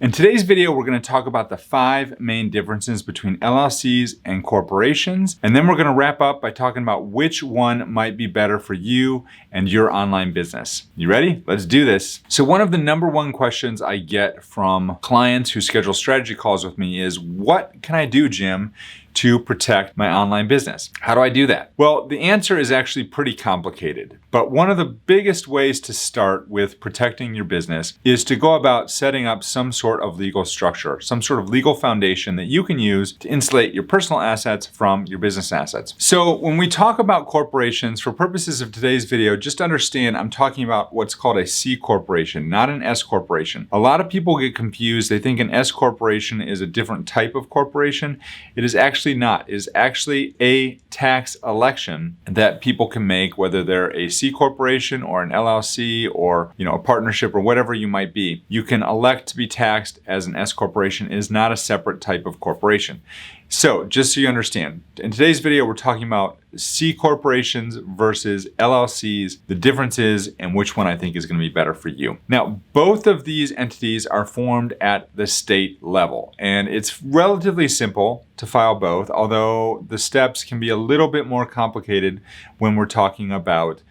In today's video, we're going to talk about the 5 main differences between LLCs and corporations, and then we're going to wrap up by talking about which one might be better for you and your online business. You ready? Let's do this. So one of the number one questions I get from clients who schedule strategy calls with me is, what can I do, Jim, to protect my online business? How do I do that? Well, the answer is actually pretty complicated, but one of the biggest ways to start with protecting your business is to go about setting up some sort of legal structure, some sort of legal foundation that you can use to insulate your personal assets from your business assets. So when we talk about corporations, for purposes of today's video, just understand I'm talking about what's called a C corporation, not an S corporation. A lot of people get confused. They think an S corporation is a different type of corporation. It is actually not. It is actually a tax election that people can make, whether they're a C corporation or an LLC or a partnership or whatever you might be. You can elect to be taxed as an S corporation. It is not a separate type of corporation. So just so you understand, in today's video, we're talking about C corporations versus LLCs, the differences, and which one I think is going to be better for you. Now, both of these entities are formed at the state level, and it's relatively simple to file both, although the steps can be a little bit more complicated when we're talking about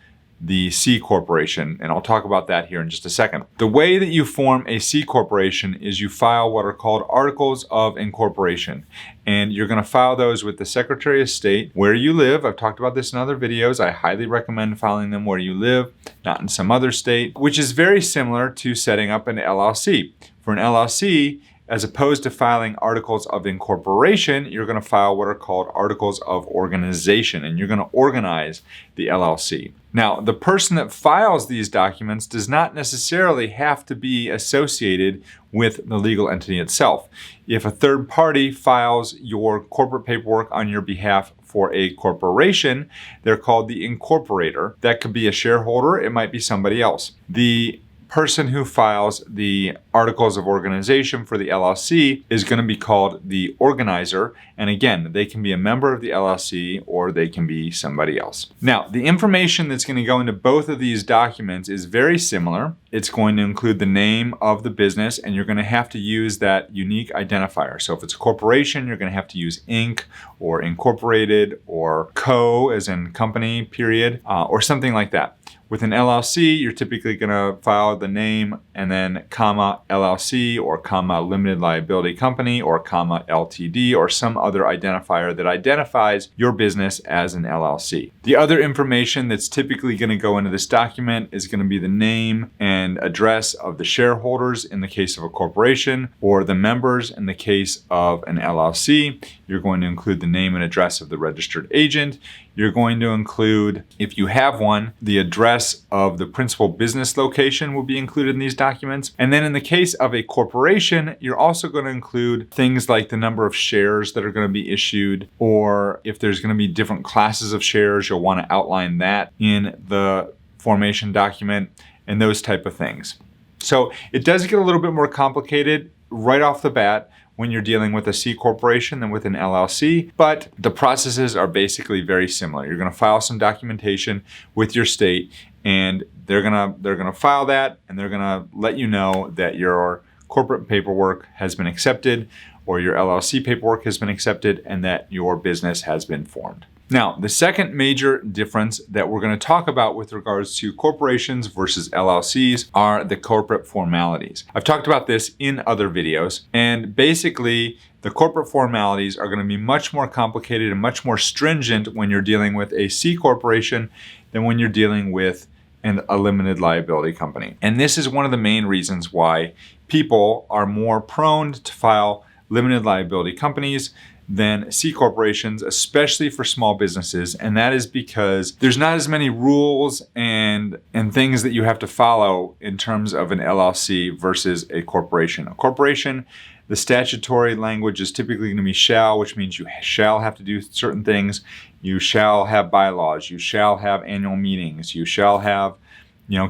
the C corporation, and I'll talk about that here in just a second. The way that you form a C corporation is you file what are called articles of incorporation, and you're going to file those with the Secretary of State where you live. I've talked about this in other videos. I highly recommend filing them where you live, not in some other state, which is very similar to setting up an LLC. For an LLC, as opposed to filing articles of incorporation, you're going to file what are called articles of organization, and you're going to organize the LLC. Now, the person that files these documents does not necessarily have to be associated with the legal entity itself. If a third party files your corporate paperwork on your behalf for a corporation, they're called the incorporator. That could be a shareholder, it might be somebody else. The person who files the articles of organization for the LLC is going to be called the organizer. And again, they can be a member of the LLC or they can be somebody else. Now, the information that's going to go into both of these documents is very similar. It's going to include the name of the business, and you're going to have to use that unique identifier. So if it's a corporation, you're going to have to use Inc. or Incorporated or Co. as in company, period, or something like that. With an LLC, you're typically going to file the name and then comma LLC or comma limited liability company or comma LTD or some other identifier that identifies your business as an LLC. The other information that's typically going to go into this document is going to be the name and address of the shareholders in the case of a corporation, or the members in the case of an LLC. You're going to include the name and address of the registered agent. You're going to include, if you have one, the address of the principal business location will be included in these documents. And then in the case of a corporation, you're also going to include things like the number of shares that are going to be issued, or if there's going to be different classes of shares, you'll want to outline that in the formation document and those type of things. So it does get a little bit more complicated right off the bat when you're dealing with a C corporation than with an LLC, but the processes are basically very similar. You're going to file some documentation with your state, and they're gonna file that, and they're gonna let you know that your corporate paperwork has been accepted or your LLC paperwork has been accepted and that your business has been formed. Now, the second major difference that we're going to talk about with regards to corporations versus LLCs are the corporate formalities. I've talked about this in other videos, and basically the corporate formalities are going to be much more complicated and much more stringent when you're dealing with a C corporation than when you're dealing with a limited liability company. And this is one of the main reasons why people are more prone to file limited liability companies than C corporations, especially for small businesses. And that is because there's not as many rules and things that you have to follow in terms of an LLC versus a corporation. A corporation, the statutory language is typically going to be shall, which means you shall have to do certain things. You shall have bylaws. You shall have annual meetings. You shall have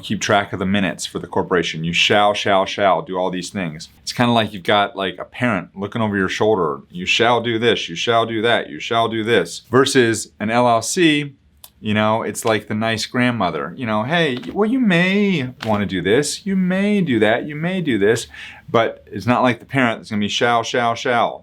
keep track of the minutes for the corporation. You shall do all these things. It's kind of like you've got like a parent looking over your shoulder. You shall do this, you shall do that, you shall do this. Versus an LLC, You know, it's like the nice grandmother, you know, hey, well, you may want to do this, you may do that, you may do this, but it's not like the parent that's going to be shall.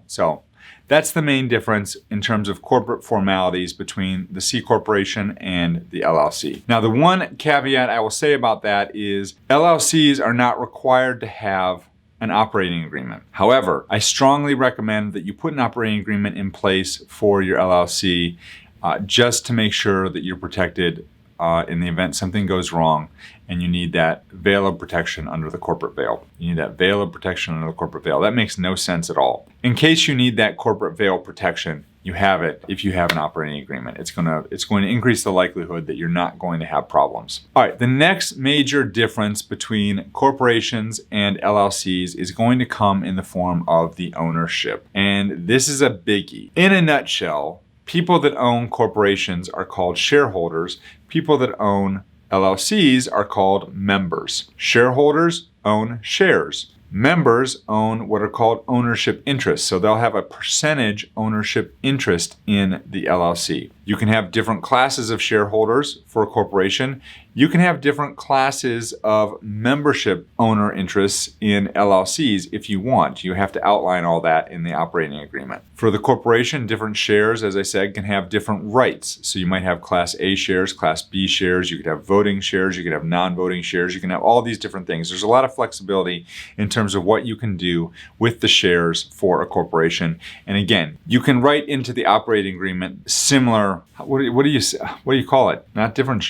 So that's the main difference in terms of corporate formalities between the C corporation and the LLC. Now, the one caveat I will say about that is LLCs are not required to have an operating agreement. However, I strongly recommend that you put an operating agreement in place for your LLC just to make sure that you're protected in the event something goes wrong and you need that veil of protection under the corporate veil. You need that veil of protection under the corporate veil. That makes no sense at all. In case you need that corporate veil protection, you have it if you have an operating agreement. It's going to increase the likelihood that you're not going to have problems. All right, the next major difference between corporations and LLCs is going to come in the form of the ownership. And this is a biggie. In a nutshell, people that own corporations are called shareholders. People that own LLCs are called members. Shareholders own shares. Members own what are called ownership interests. So they'll have a percentage ownership interest in the LLC. You can have different classes of shareholders for a corporation. You can have different classes of membership owner interests in LLCs if you want. You have to outline all that in the operating agreement. For the corporation, different shares, as I said, can have different rights. So you might have Class A shares, Class B shares, you could have voting shares, you could have non-voting shares, you can have all these different things. There's a lot of flexibility in terms of what you can do with the shares for a corporation. And again, you can write into the operating agreement similar, what do you call it? Not different,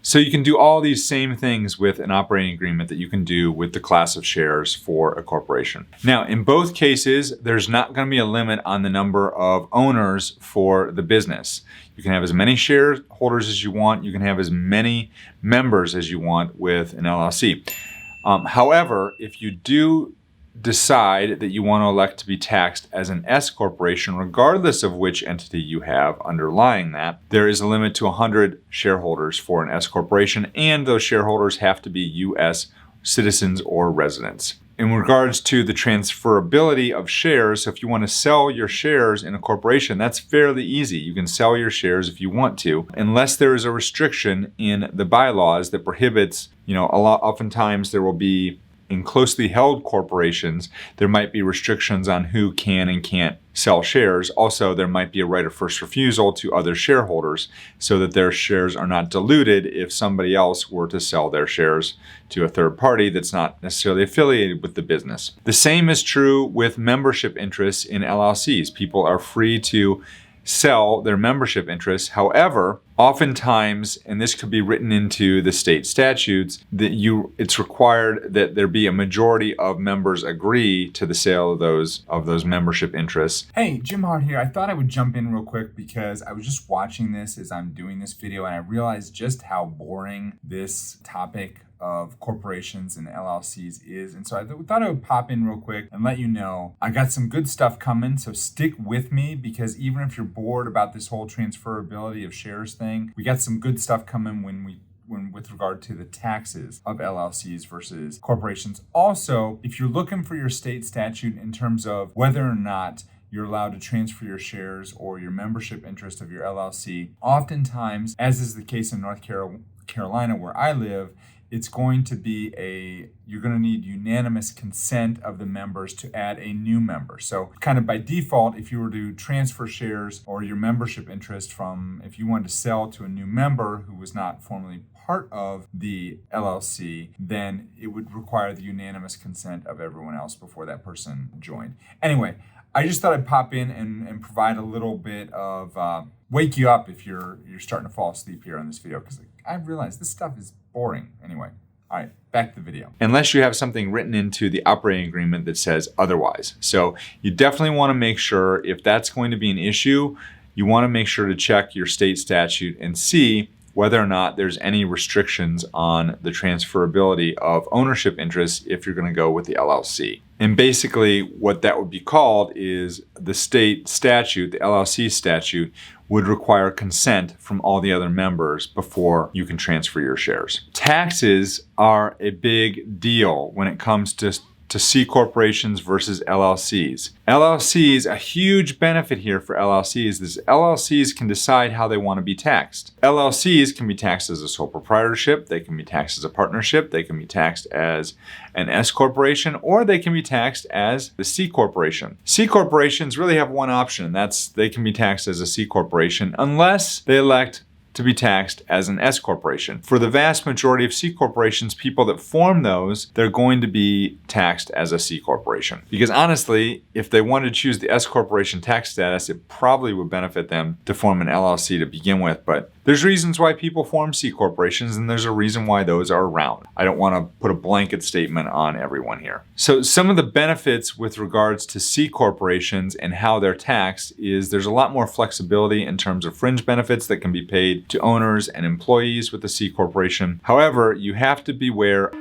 so you can do all these same things with an operating agreement that you can do with the class of shares for a corporation. Now, in both cases, there's not going to be a limit on the number of owners for the business. You can have as many shareholders as you want. You can have as many members as you want with an LLC. However, if you do decide that you want to elect to be taxed as an S corporation, regardless of which entity you have underlying that, there is a limit to 100 shareholders for an S corporation, and those shareholders have to be U.S. citizens or residents. In regards to the transferability of shares, so if you want to sell your shares in a corporation, that's fairly easy. You can sell your shares if you want to, unless there is a restriction in the bylaws that prohibits, oftentimes there will be, in closely held corporations, there might be restrictions on who can and can't sell shares. Also, there might be a right of first refusal to other shareholders so that their shares are not diluted if somebody else were to sell their shares to a third party that's not necessarily affiliated with the business. The same is true with membership interests in LLCs. People are free to sell their membership interests. However, oftentimes, and this could be written into the state statutes, that it's required that there be a majority of members agree to the sale of those membership interests. Hey, Jim Hart here. I thought I would jump in real quick because I was just watching this as I'm doing this video, and I realized just how boring this topic of corporations and LLCs is. And so I thought I would pop in real quick and let you know I got some good stuff coming. So stick with me, because even if you're bored about this whole transferability of shares thing, we got some good stuff coming with regard to the taxes of LLCs versus corporations. Also, if you're looking for your state statute in terms of whether or not you're allowed to transfer your shares or your membership interest of your LLC, oftentimes, as is the case in North Carolina where I live, it's going to be you're going to need unanimous consent of the members to add a new member. So kind of by default, if you were to transfer shares or your membership interest if you wanted to sell to a new member who was not formally part of the LLC, then it would require the unanimous consent of everyone else before that person joined. Anyway, I just thought I'd pop in and provide a little bit of wake you up if you're starting to fall asleep here on this video, because I realize this stuff is boring. Anyway, all right, back to the video. Unless you have something written into the operating agreement that says otherwise. So you definitely want to make sure, if that's going to be an issue, you want to make sure to check your state statute and see whether or not there's any restrictions on the transferability of ownership interests if you're going to go with the LLC. And basically what that would be called is the state statute, the LLC statute, would require consent from all the other members before you can transfer your shares. Taxes are a big deal when it comes to to C corporations versus LLCs. LLCs, a huge benefit here for LLCs is LLCs can decide how they want to be taxed. LLCs can be taxed as a sole proprietorship, they can be taxed as a partnership, they can be taxed as an S corporation, or they can be taxed as the C corporation. C corporations really have one option, and that's they can be taxed as a C corporation unless they elect to be taxed as an S corporation. For the vast majority of C corporations, people that form those, they're going to be taxed as a C corporation. Because honestly, if they wanted to choose the S corporation tax status, it probably would benefit them to form an LLC to begin with. But there's reasons why people form C corporations, and there's a reason why those are around. I don't want to put a blanket statement on everyone here. So some of the benefits with regards to C corporations and how they're taxed is there's a lot more flexibility in terms of fringe benefits that can be paid to owners and employees with a C corporation. However, you have to beware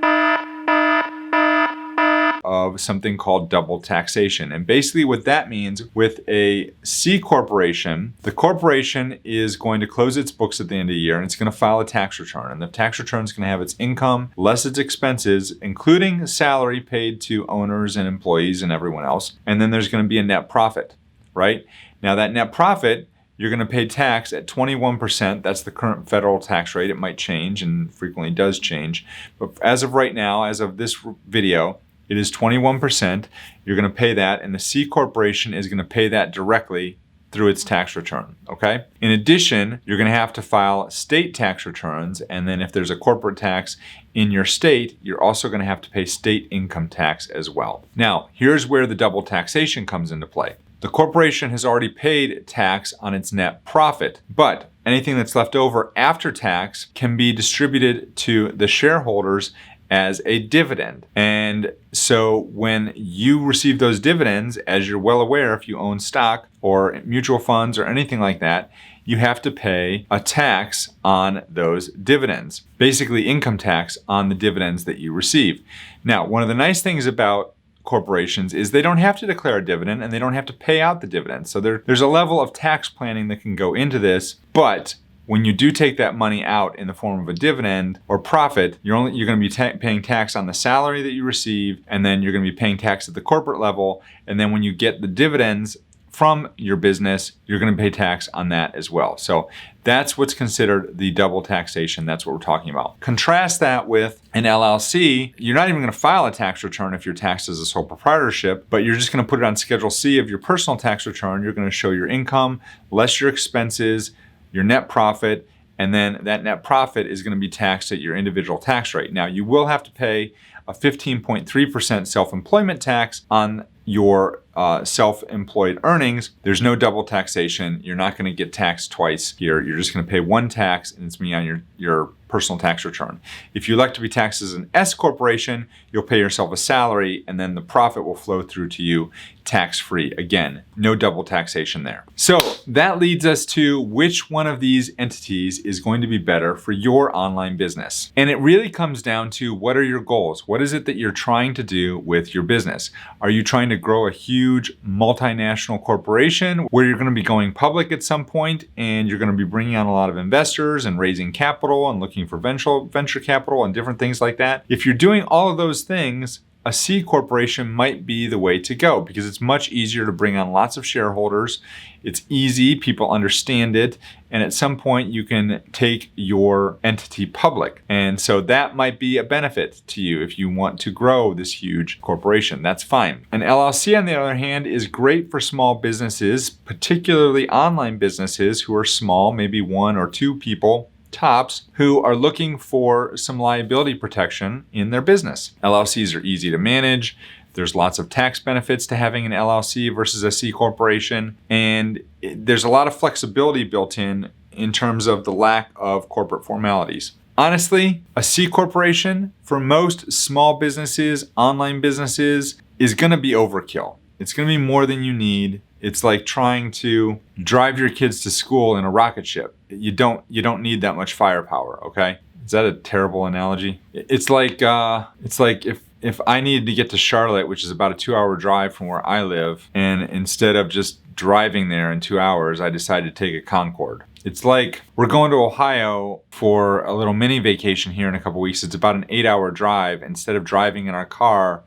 of something called double taxation. And basically what that means with a C corporation, the corporation is going to close its books at the end of the year and it's going to file a tax return. And the tax return is going to have its income less its expenses, including salary paid to owners and employees and everyone else. And then there's going to be a net profit, right? Now that net profit, you're going to pay tax at 21%. That's the current federal tax rate. It might change and frequently does change. But as of right now, as of this video, it is 21%. You're going to pay that, and the C corporation is going to pay that directly through its tax return, okay? In addition, you're going to have to file state tax returns, and then if there's a corporate tax in your state, you're also going to have to pay state income tax as well. Now, here's where the double taxation comes into play. The corporation has already paid tax on its net profit, but anything that's left over after tax can be distributed to the shareholders as a dividend. And so when you receive those dividends, as you're well aware, if you own stock or mutual funds or anything like that, you have to pay a tax on those dividends, basically income tax on the dividends that you receive. Now, one of the nice things about corporations is they don't have to declare a dividend and they don't have to pay out the dividend. So there's a level of tax planning that can go into this, but when you do take that money out in the form of a dividend or profit, you're going to be paying tax on the salary that you receive, and then you're going to be paying tax at the corporate level, and then when you get the dividends from your business, you're going to pay tax on that as well. So that's what's considered the double taxation. That's what we're talking about. Contrast that with an LLC. You're not even going to file a tax return if you're taxed as a sole proprietorship, but you're just going to put it on Schedule C of your personal tax return. You're going to show your income, less your expenses, your net profit, and then that net profit is going to be taxed at your individual tax rate. Now, you will have to pay a 15.3% self-employment tax on your self-employed earnings. There's no double taxation. You're not going to get taxed twice here. You're just going to pay one tax, and it's going to be on your personal tax return. If you elect to be taxed as an S corporation, you'll pay yourself a salary, and then the profit will flow through to you tax-free. Again, no double taxation there. So that leads us to which one of these entities is going to be better for your online business. And it really comes down to what are your goals? What is it that you're trying to do with your business? Are you trying to grow a huge multinational corporation where you're going to be going public at some point and you're going to be bringing on a lot of investors and raising capital and looking for venture capital and different things like that? If you're doing all of those things, a C corporation might be the way to go because it's much easier to bring on lots of shareholders. It's easy, people understand it, and at some point you can take your entity public. And so that might be a benefit to you if you want to grow this huge corporation. That's fine. An LLC, on the other hand, is great for small businesses, particularly online businesses who are small, maybe 1 or 2 people tops, who are looking for some liability protection in their business. LLCs are easy to manage. There's lots of tax benefits to having an LLC versus a C corporation. And there's a lot of flexibility built in terms of the lack of corporate formalities. Honestly, a C corporation for most small businesses, online businesses, is going to be overkill. It's going to be more than you need. It's like trying to drive your kids to school in a rocket ship. You don't need that much firepower, okay? Is that a terrible analogy? It's like if I needed to get to Charlotte, which is about a 2-hour drive from where I live, and instead of just driving there in 2 hours, I decided to take a Concorde. It's like we're going to Ohio for a little mini vacation here in a couple weeks. It's about an 8-hour drive. Instead of driving in our car,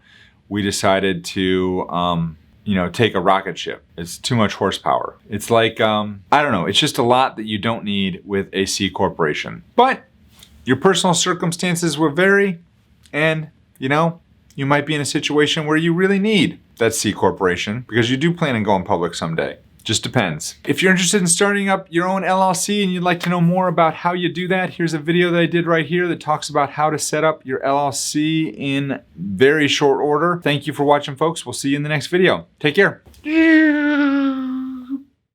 we decided to, take a rocket ship. It's too much horsepower. It's like, I don't know, it's just a lot that you don't need with a C corporation. But your personal circumstances will vary, and, you might be in a situation where you really need that C corporation because you do plan on going public someday. Just depends. If you're interested in starting up your own LLC and you'd like to know more about how you do that, here's a video that I did right here that talks about how to set up your LLC in very short order. Thank you for watching, folks. We'll see you in the next video. Take care.